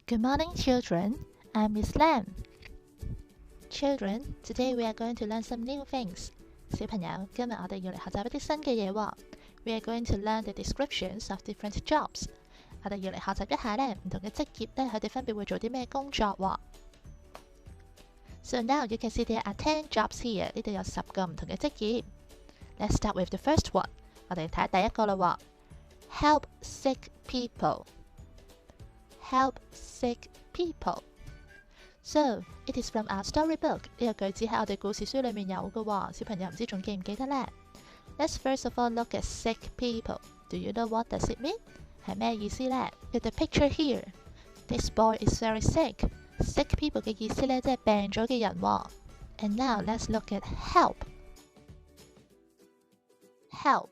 Good morning, children. I'm Miss Lam. Children, today we are going to learn some new things. 小朋友，今日我哋要嚟學習一啲新嘅嘢喎。We are going to learn the descriptions of different jobs. 我哋要嚟學習一下咧，唔同嘅職業咧，佢哋分別會做啲咩工作喎。So now you can see there are 10 jobs here. 呢度有10個唔同嘅職業。Let's start with the first one. 我哋睇下第一個啦喎。Help sick people. Help sick people. So, it is from our storybook. 呢個句子喺我哋故事書裏面有嘅喎，小朋友唔知仲記唔記得呢？ Let's first of all look at sick people. Do you know what does it mean? 係咩意思呢？ With the picture here, this boy is very sick. Sick people 嘅意思呢，即係病咗嘅人喎。And now let's look at help. Help.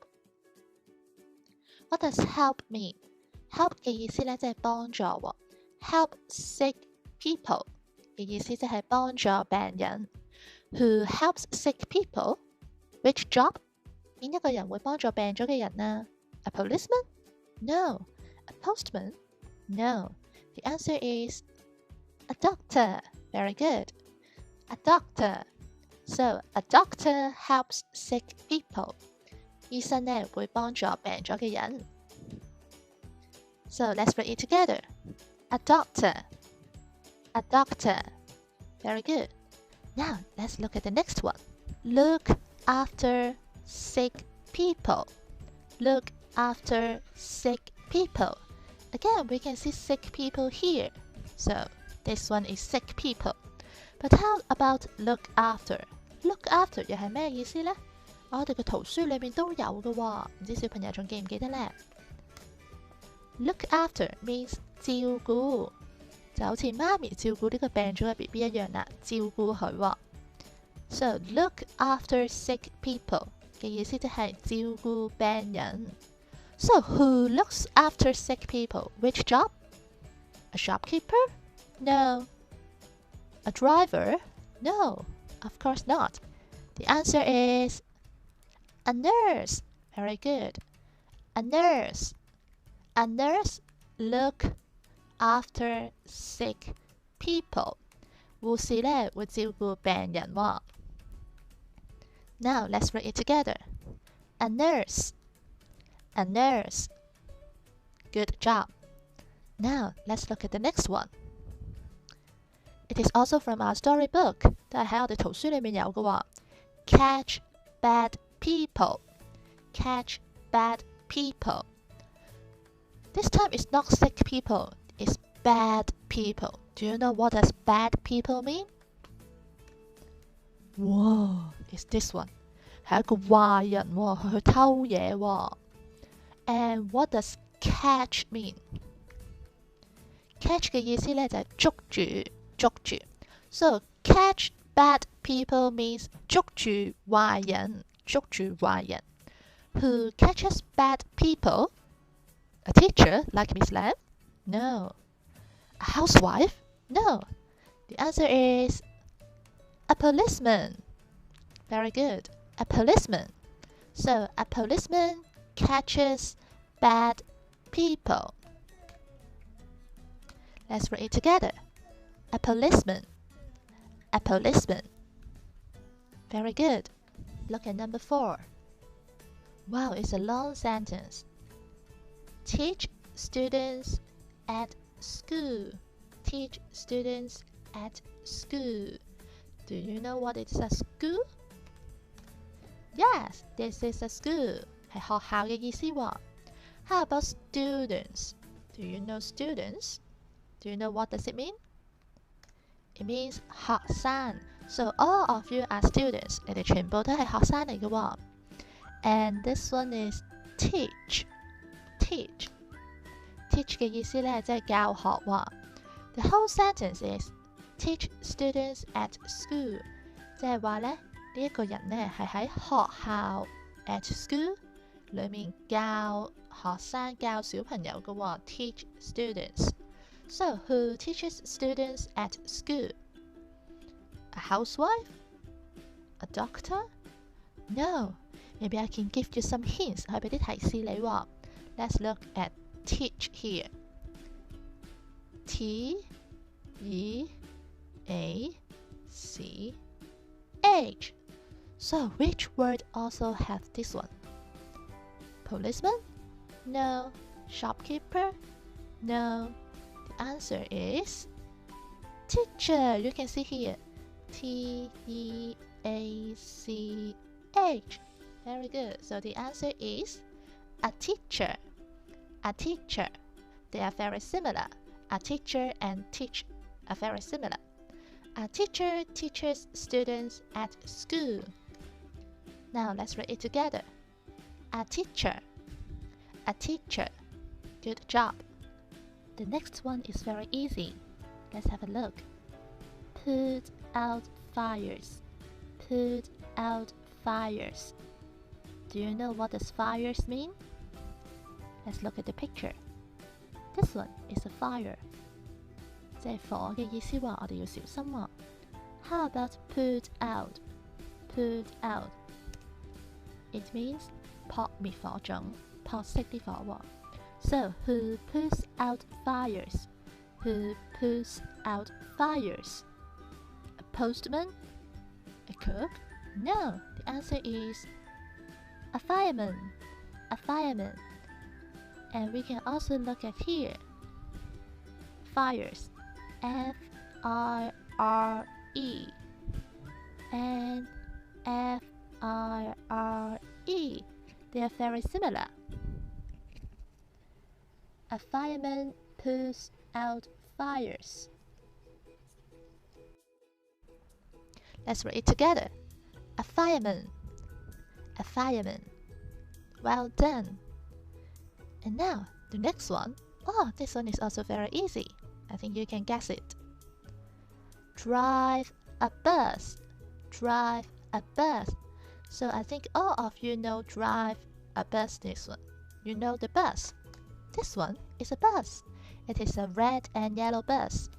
What does help mean? Help 嘅意思呢，即係幫助喎。Help sick people 嘅意思即係幫助病人。Who helps sick people? Which job? 邊一個人會幫助病咗嘅人呢？ A policeman? No. A postman? No. The answer is a doctor. Very good. A doctor. So, a doctor helps sick people. 醫生呢會幫助病咗嘅人。So, let's read it together. A doctor. A doctor. Very good. Now, let's look at the next one. Look after sick people. Look after sick people. Again, we can see sick people here. So, this one is sick people. But how about look after? Look after 又係咩意思呢？我哋嘅圖書裏面都有嘅喎，唔知小朋友仲記唔記得呢？ Look after means 照顧，就好似媽咪照顧呢個病咗嘅 BB 一樣啦，照顧佢喎。So look after sick people 嘅意思即係照顧病人。So who looks after sick people? Which job? A shopkeeper? No. A driver? No. Of course not. The answer is a nurse. Very good. A nurse. A nurse look after sick people. 護士呢會照顧病人喎。Now let's read it together. A nurse. A nurse. Good job. Now let's look at the next one. It is also from our storybook. 都係喺我哋圖書裏面有嘅喎。Catch bad people. Catch bad people. This time it's not sick people, it's bad people. Do you know what does bad people mean? Whoa, it's this one. 係一個壞人喎，佢去偷嘢喎。And what does catch mean? Catch 嘅意思呢就係捉住，捉住。So catch bad people means 捉住壞人，捉住壞人。Who catches bad people? A teacher like Miss Lam? No. A housewife? No. The answer is a policeman. Very good. A policeman. So, a policeman catches bad people. Let's read it together. A policeman. A policeman. Very good. Look at number 4. Wow, it's a long sentence. Teach students at school. Teach students at school. Do you know what is a school? Yes, this is a school. 係學校嘅意思喎。How about students? Do you know students? Do you know what does it mean? It means 學生. So all of you are students. 你哋全部都係學生嚟嘅喎。And this one is teach. Teach. Teach 嘅意思呢，即係教學喎。The whole sentence is teach students at school， 即係話呢，呢一個人呢係喺學校 at school 裏面教學生教小朋友嘅喎。Teach students. So who teaches students at school? A housewife? A doctor? No. Maybe I can give you some hints 去俾啲提示你喎。Let's look at teach here. T-E-A-C-H. So which word also has this one? Policeman? No. Shopkeeper? No. The answer is teacher. You can see here. T-E-A-C-H. Very good. So the answer is a teacher. A teacher. They are very similar. A teacher and teach are very similar. A teacher teaches students at school. Now let's read it together. A teacher. A teacher. Good job. The next one is very easy. Let's have a look. Put out fires. Put out fires. Do you know what does fires mean? Let's look at the picture. This one is a fire. 即係火嘅意思話我哋要小心喎。How about put out? Put out. It means 撲滅火種，撲熄啲火喎。So who puts out fires? Who puts out fires? A postman? A cook? No, the answer is a fireman. A fireman. And we can also look at here. Fires. F-I-R-R-E. And F-I-R-E. They are very similar. A fireman puts out fires. Let's read it together. A fireman. A fireman. Well done. And now, the next one. Oh, this one is also very easy. I think you can guess it. Drive a bus. Drive a bus. So I think all of you know drive a bus this one. You know the bus. This one is a bus. It is a red and yellow bus.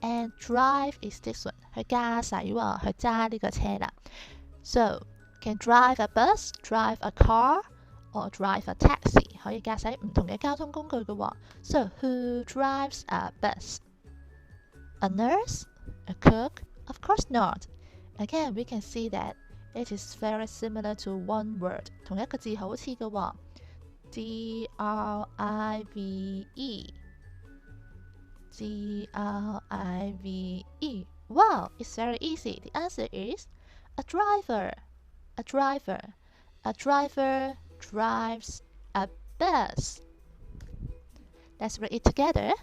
And drive is this one. 去駕駛喎，去揸呢個車啦。So, can drive a bus, drive a car, or drive a taxi. 可以駕駛唔同嘅交通工具嘅喎。So, who drives a bus? A nurse? A cook? Of course not. Again, we can see that it is very similar to one word. 同一個字好似嘅喎。D-R-I-V-E. D-R-I-V-E. Wow, it's very easy. The answer is a driver. A driver. A driver drives a bus. Let's read it together.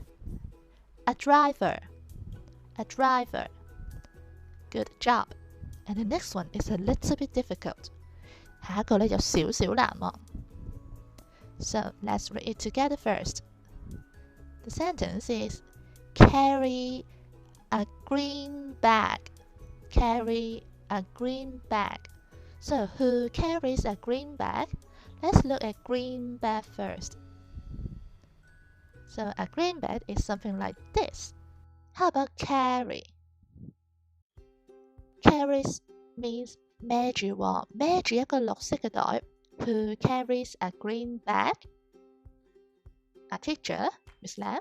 A driver. A driver. Good job. And the next one is a little bit difficult. 下一個呢有少少難喎。So let's read it together first. The sentence is carry a green bag. Carry a green bag. So who carries a green bag? Let's look at green bag first. So a green bag is something like this. How about carry? Carries means 孭住喎，孭住一個綠色嘅袋。Who carries a green bag? A teacher, Miss Lam?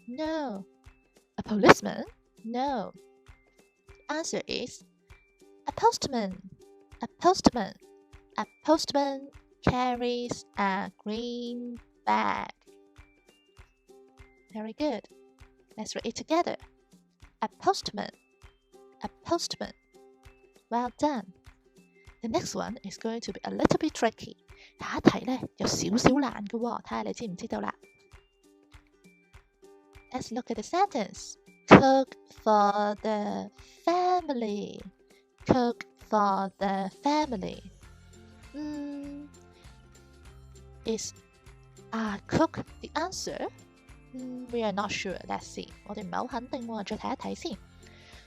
No. A policeman? No. The answer is a postman. A postman. A postman carries a green bag. Very good. Let's read it together. A postman. A postman. Well done. The next one is going to be a little bit tricky. 下一題呢有少少難嘅喎，睇下你知唔知道啦。Let's look at the sentence. Cook for the family. Cook for the family. Is cook the answer? We are not sure. Let's see. 我哋唔係好肯定喎，再睇一睇先。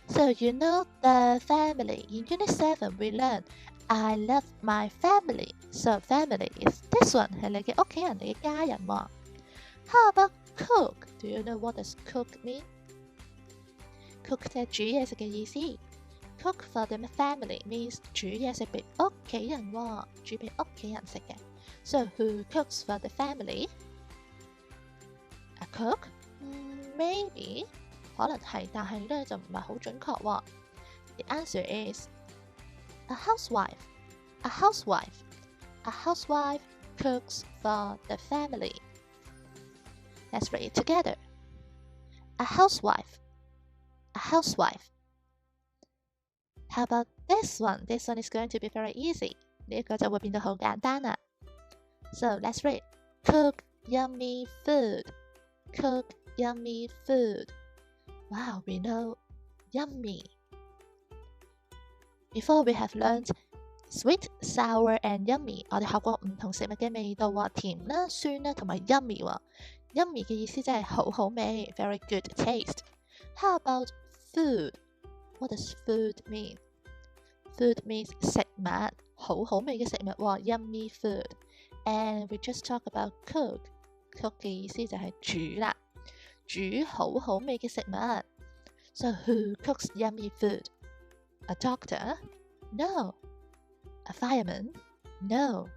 So you know the family. In Unit 7 we learn I love my family. So family is this one 係你嘅屋企人，你嘅家人喎。How about cook? Do you know what does cook mean? Cook 即係煮嘢食嘅意思。Cook for the family means 煮嘢食俾屋企人喎，煮俾屋企人食嘅。So who cooks for the family? A cook? maybe 可能係，但係咧就唔係好準確喎。The answer is a housewife. A housewife. A housewife cooks for the family. Let's read it together. A housewife. A housewife. How about this one? This one is going to be very easy. 呢個就會變到好簡單啦。So let's read. Cook yummy food. Cook yummy food. Wow, we know yummy. Before we have learned sweet, sour and yummy. 我哋學過唔同食物嘅味道喎，甜啦、酸啦同埋 yummy 喎。Yummy 嘅意思即係好好味 ，very good taste. How about food? What does food mean? Food means 食物，好好味嘅食物喎 ，yummy food. And we just talk about cook. Cook 嘅意思就係煮啦，煮好好味嘅食物。So who cooks yummy food? A doctor? No. A fireman? No.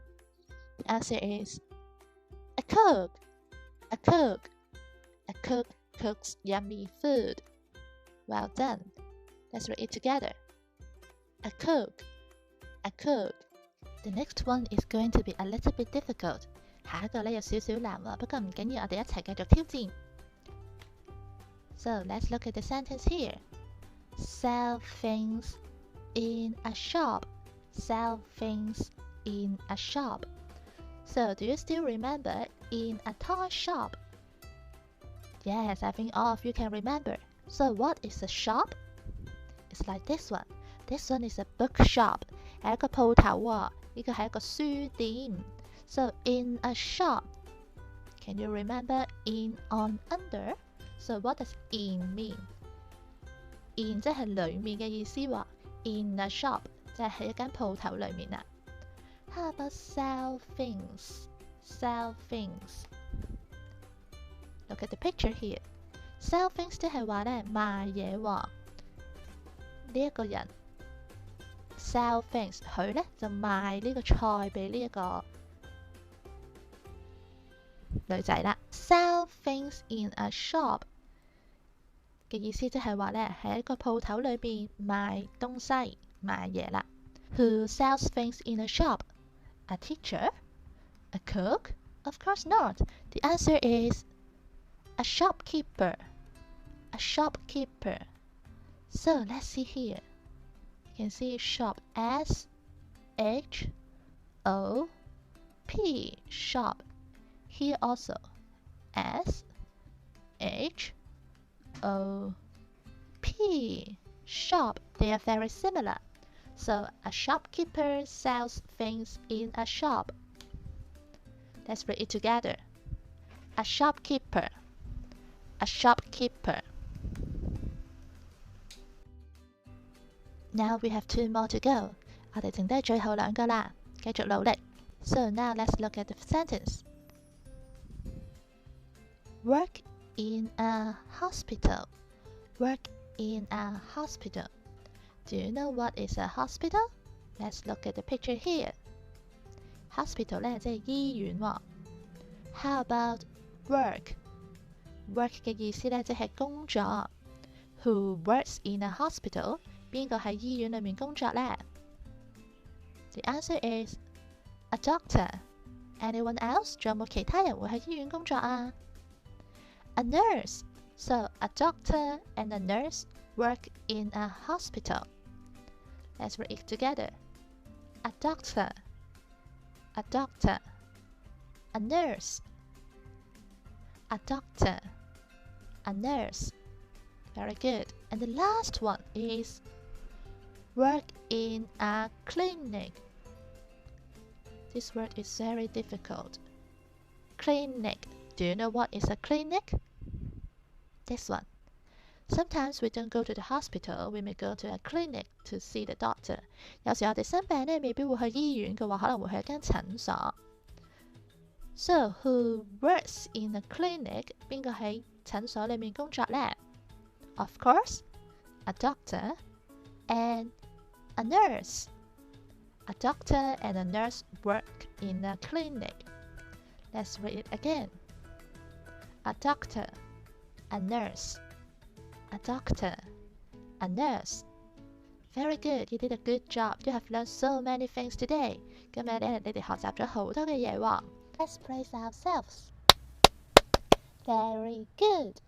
The answer is a cook. A cook. A cook cooks yummy food. Well done. Let's read it together. A cook. A cook. The next one is going to be a little bit difficult. 下一個咧有少少難喎，不過唔緊要，我哋一齊繼續挑戰。So let's look at the sentence here. Sell things in a shop. Sell things in a shop. So do you still remember in a toy shop? Yes, I think all of you can remember. So what is a shop? It's like this one. This one is a bookshop. 係一個鋪頭喎，呢個係一個書店。So in a shop. Can you remember in, on, under? So what does in mean? In 即係裡面嘅意思喎。In a shop 即係喺一間鋪頭裡面啦。How about sell things? Sell things. Look at the picture here. Sell things 即係話咧賣嘢喎。呢一個人 sell things， 佢咧就賣呢個菜俾呢一個女仔啦。Sell things in a shop 嘅意思即係話咧喺一個鋪頭裏邊賣東西賣嘢啦。Who sells things in a shop? A teacher? A cook? Of course not. The answer is a shopkeeper. A shopkeeper. So let's see here. You can see shop S-H-O-P. Shop. Here also S-H-O-P. Shop. They are very similar. So a shopkeeper sells things in a shop. Let's read it together. A shopkeeper. A shopkeeper. Now we have 2 more to go. 我哋剩低最後2個啦，繼續努力。So now let's look at the sentence. Work in a hospital. Work in a hospital. Do you know what is a hospital? Let's look at the picture here. Hospital 咧即係醫院喎。How about work? Work 嘅意思咧即係工作。Who works in a hospital? 邊個喺醫院裏面工作呢？ The answer is a doctor. Anyone else? 仲有冇其他人會喺醫院工作啊？ A nurse. So a doctor and a nurse work in a hospital. Let's read it together. A doctor. A doctor. A nurse. A doctor. A nurse. Very good. And the last one is work in a clinic. This word is very difficult. Clinic. Do you know what is a clinic? This one. Sometimes we don't go to the hospital, we may go to a clinic to see the doctor. 有時我哋生病咧，未必會去醫院嘅話，可能會去一間診所。So who works in a clinic? 邊個喺診所裏面工作呢？ Of course, a doctor and a nurse. A doctor and a nurse work in a clinic. Let's read it again. A doctor, a a nurse, a doctor, a nurse. Very good, you did a good job. You have learned so many things today. 今日咧，你哋學習咗好多嘅嘢喎。Let's praise ourselves. Very good.